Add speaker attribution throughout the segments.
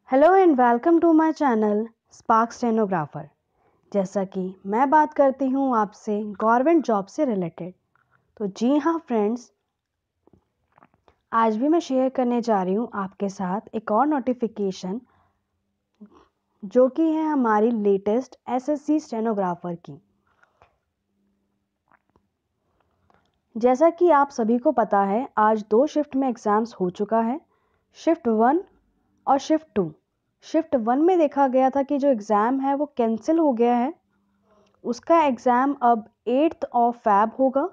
Speaker 1: Hello and welcome to my channel Spark Stenographer. जैसा कि मैं बात करती हूँ आपसे गवर्नमेंट जॉब से रिलेटेड, तो जी हाँ फ्रेंड्स, आज भी मैं शेयर करने जा रही हूँ आपके साथ एक और नोटिफिकेशन जो कि है हमारी लेटेस्ट एसएससी स्टेनोग्राफर की। जैसा कि आप सभी को पता है, आज 2 शिफ्ट में एग्ज़ाम्स हो चुका है, शिफ्ट 1 और शिफ्ट 2। शिफ्ट 1 में देखा गया था कि जो एग्ज़ाम है वो कैंसिल हो गया है। उसका एग्ज़ाम अब 8th ऑफ फ़ैब होगा,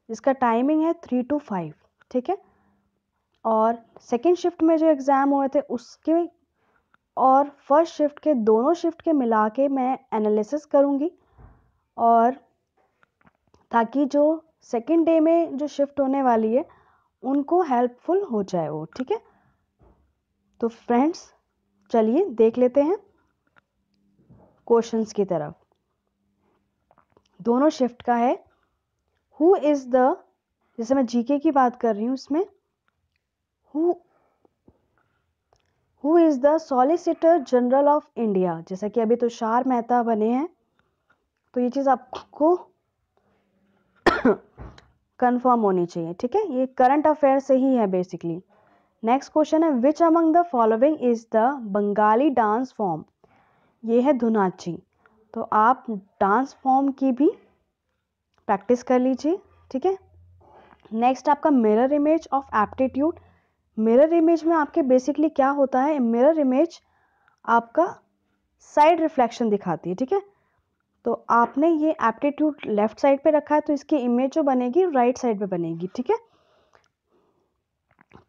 Speaker 1: जिसका टाइमिंग है 3 to 5, ठीक है। और सेकेंड शिफ्ट में जो एग्ज़ाम हुए थे उसके और फर्स्ट शिफ्ट के दोनों शिफ्ट के मिला के मैं एनालिसिस करूँगी, और ताकि जो सेकेंड डे में जो शिफ्ट होने वाली है उनको हेल्पफुल हो जाए वो, ठीक है। तो फ्रेंड्स चलिए देख लेते हैं क्वेश्चंस की तरफ। दोनों शिफ्ट का है हु इज़ द, जैसे मैं जीके की बात कर रही हूँ, इसमें who is the solicitor general of India. जैसा कि अभी तुषार मेहता बने हैं, तो ये चीज़ आपको कंफर्म होनी चाहिए, ठीक है। ये करंट अफेयर से ही है बेसिकली। नेक्स्ट क्वेश्चन है which among the following is the Bengali dance form. ये है धुनाची, तो आप डांस फॉर्म की भी प्रैक्टिस कर लीजिए, ठीक है। नेक्स्ट आपका mirror image of aptitude. Mirror image में आपके बेसिकली क्या होता है, मिरर इमेज आपका साइड रिफ्लेक्शन दिखाती है, ठीक है। तो आपने ये एप्टीट्यूड लेफ्ट साइड पे रखा है, तो इसकी इमेज जो बनेगी राइट साइड पे बनेगी, ठीक है।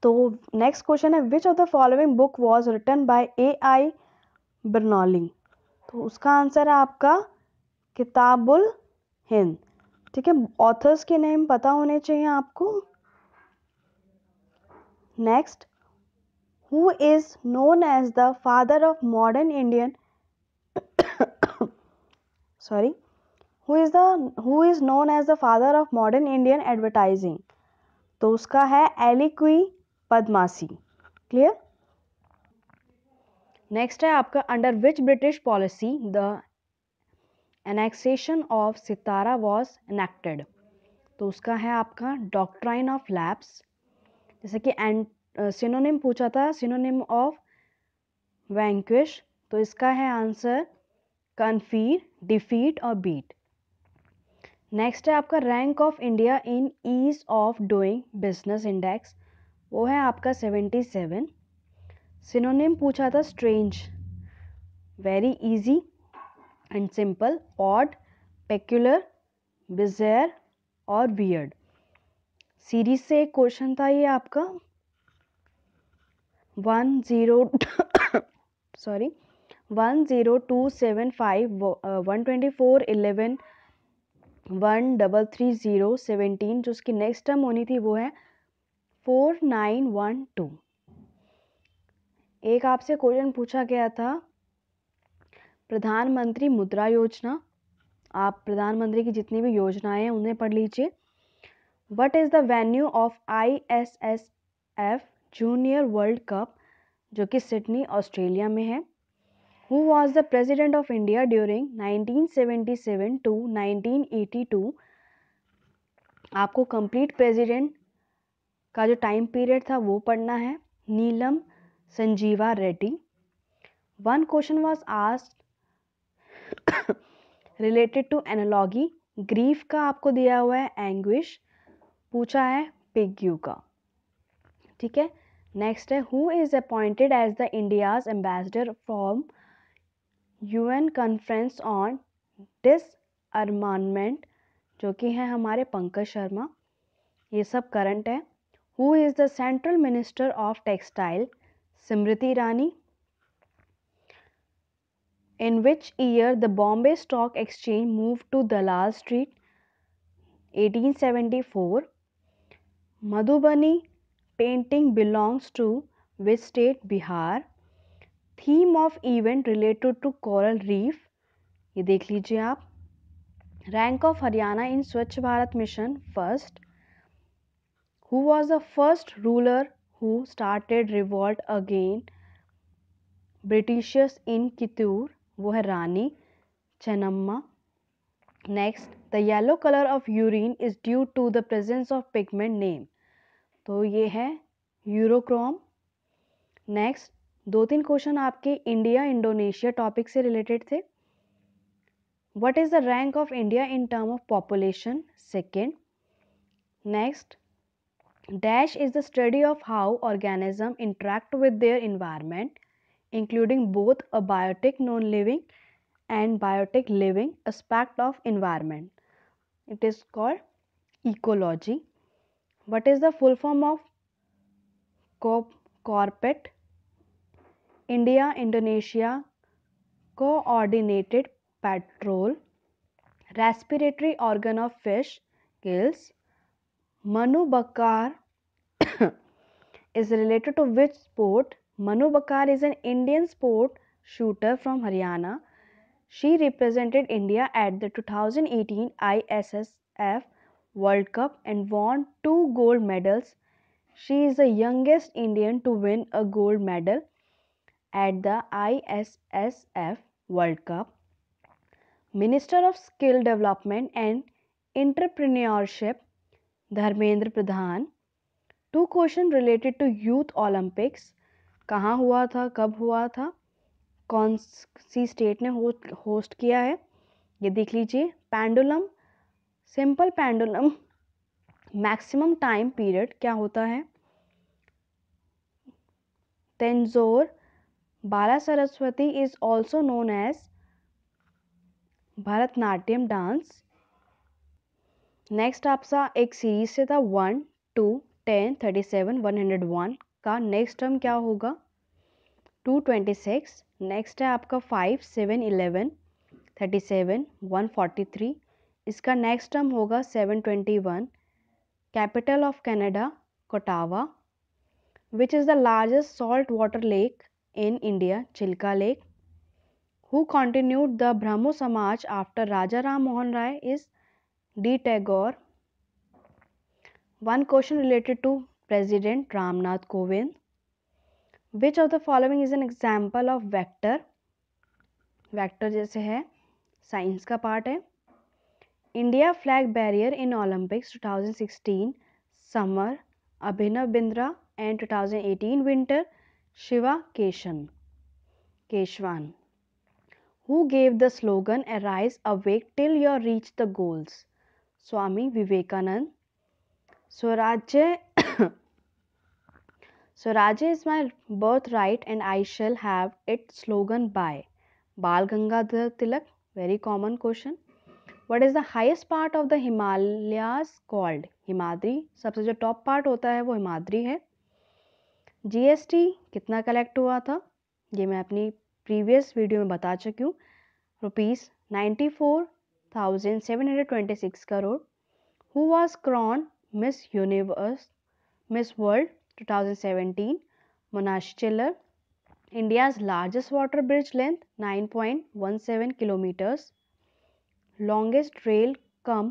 Speaker 1: तो नेक्स्ट क्वेश्चन है which of the following book was written by AI Bernoulli. तो उसका आंसर है आपका किताबुल हिंद, ठीक है। ऑथर्स के नेम पता होने चाहिए आपको। Next, who is known as the father of modern Indian sorry who is known as the father of modern Indian advertising। तो उसका है एलिक्वी पद्मासी, क्लियर। नेक्स्ट है आपका under which British policy the annexation of Sitara was enacted. तो उसका है आपका doctrine of lapse. जैसे कि सिनोनिम पूछा था, सिनोनिम ऑफ वैंक्विश, तो इसका है आंसर कन्फीर, डिफीट और बीट। नेक्स्ट है आपका rank of India in ease of doing business index, वो है आपका 77। सिनोनिम पूछा था strange, very easy and simple, odd, peculiar, bizarre और वियर्ड। सीरीज से एक क्वेश्चन था ये आपका 10275 124 11 1330 17, जो उसकी नेक्स्ट टर्म होनी थी वो है 4912। एक आपसे क्वेश्चन पूछा गया था प्रधानमंत्री मुद्रा योजना। आप प्रधानमंत्री की जितनी भी योजनाएं हैं उन्हें पढ़ लीजिए। What is the venue of ISSF junior world cup, जो कि सिडनी ऑस्ट्रेलिया में है। Who was the president of India during 1977 to 1982। आपको कंप्लीट प्रेसिडेंट का जो टाइम पीरियड था वो पढ़ना है, Neelam Sanjiva Reddy. One question was asked related to analogy, grief का आपको दिया हुआ है एंग्विश, पूछा है पिग्यू का, ठीक है। नेक्स्ट है who is appointed as the India's ambassador from UN conference on disarmament, जो कि है हमारे पंकज शर्मा। ये सब करंट है। Who is the central minister of textile, Smriti Irani. In which year the Bombay stock exchange move to Dalal street, 1874। Madhubani painting belongs to which state, Bihar. Theme of event related to coral reef, ये देख लीजिए आप। Rank of Haryana in Swachh Bharat mission, first. Who was the first ruler who started revolt again Britishers in Kittur, वो है Rani Chennamma. Next, the yellow colour of urine is due to the presence of pigment name, तो ये है urochrome. Next, 2-3 question आपके India Indonesia topic से related थे। What is the rank of India in term of population? Second. Next, dash is the study of how organism interact with their environment including both a biotic non-living and biotic living aspect of environment. It is called ecology. What is the full form of CORPET? India Indonesia Coordinated Patrol. Respiratory organ of fish, gills. Manu Bakar is related to which sport? Manu Bakar is an Indian sport shooter from Haryana. She represented India at the 2018 ISSF World Cup and won 2 gold medals. She is the youngest Indian to win a gold medal at the ISSF World Cup. Minister of Skill Development and Entrepreneurship, Dharmendra Pradhan. 2 questions related to Youth Olympics. कहाँ हुआ था, कब हुआ था, कौन सी state ने host किया है, ये देख लीजिए। Pendulum, simple pendulum maximum time period क्या होता है? Tanjore Bala Saraswati is also known as Bharatanatyam dance. Next आपका एक सीरीज से था 1, 2, 10, 37, 101 का नेक्स्ट टर्म क्या होगा? 226। नेक्स्ट है आपका 5, 7, 11, 37, 143, इसका नेक्स्ट टर्म होगा 721। Capital of Canada Ottawa. Which is the largest salt water lake in India? Chilka lake. Who continued the Brahmo Samaj after Raja Ram Mohan Roy? Is D Tagore. 1 question related to president Ramnath Kovind. Which of the following is an example of vector? Vector जैसे है, science का part है। India flag bearer in Olympics 2016 summer, Abhinav Bindra, and 2018 winter, Shiva Keshavan. Who gave the slogan arise awake till your reach the goals? Swami Vivekananda. Swaraj is my birthright and I shall have it slogan by Bal Gangadhar Tilak. Very common question. What is the highest part of the Himalayas called? Himadri. सबसे जो top part होता है वो हिमाद्री है। GST कितना collect हुआ था? ये मैं अपनी प्रीवियस वीडियो में बता चुकी हूँ। ₹94,726 crore. Who was crowned Miss Universe, Miss World 2017? Monashi Chiller. India's largest water bridge length 9.17 kilometers. Longest rail cum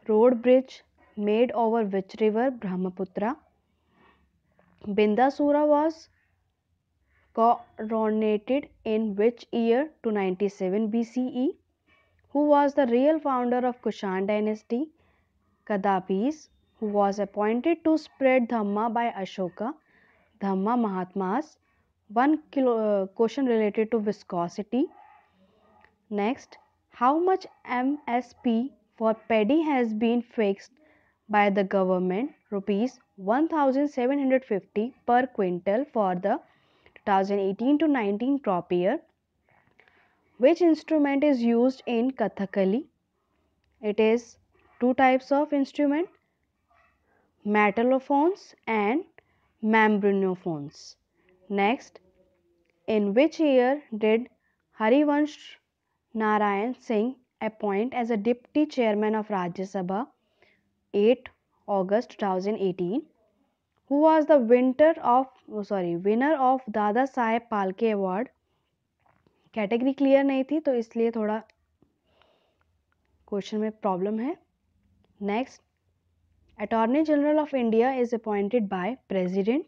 Speaker 1: road bridge made over which river? Brahmaputra. Bindasura was coronated in which year? 297 BCE. Who was the real founder of Kushan dynasty? Kadapis. Who was appointed to spread Dhamma by Ashoka? Dhamma Mahatmas. 1 question related to viscosity. Next, how much MSP for paddy has been fixed by the government? Rupees 1,750 per quintal for the 2018 to 19 crop year. Which instrument is used in Kathakali? It is 2 types of instrument, metallophones and membranophones. Next, in which year did Harivansh Narayan Singh appoint as a deputy chairman of Rajya Sabha? 8 August 2018. Who was the winner of Dada Saheb Phalke Award? Category clear नहीं थी तो इसलिए थोड़ा question में problem है। Next, attorney general of India is appointed by president.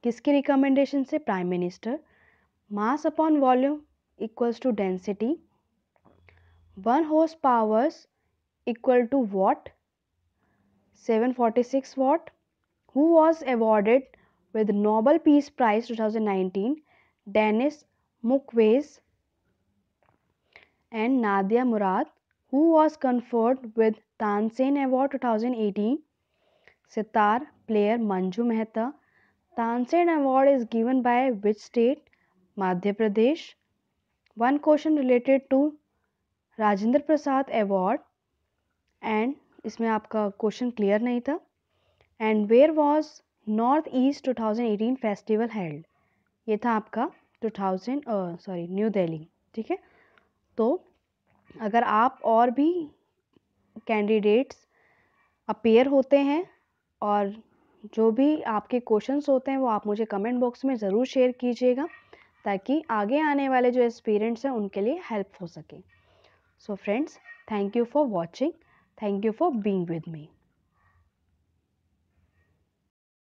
Speaker 1: किसकी recommendation से? Prime minister. Mass upon volume equals to density. 1 horse powers equal to what? 746 watt. Who was awarded with Nobel Peace Prize 2019? Denis Mukwege and Nadia Murad. Who was conferred with Tansen Award 2018? Sitar player Manju Mehta. Tansen Award is given by which state? Madhya Pradesh. One question related to Rajendra Prasad award and इसमें आपका question clear नहीं था। And where was North East 2018 festival held? ये था आपका new Delhi. ठीक है, तो अगर आप और भी कैंडिडेट्स अपेयर होते हैं और जो भी आपके क्वेश्चंस होते हैं वो आप मुझे कमेंट बॉक्स में ज़रूर शेयर कीजिएगा, ताकि आगे आने वाले जो एस्पिरेंट्स हैं उनके लिए हेल्प हो सके। So friends, thank you for watching. Thank you for being with me.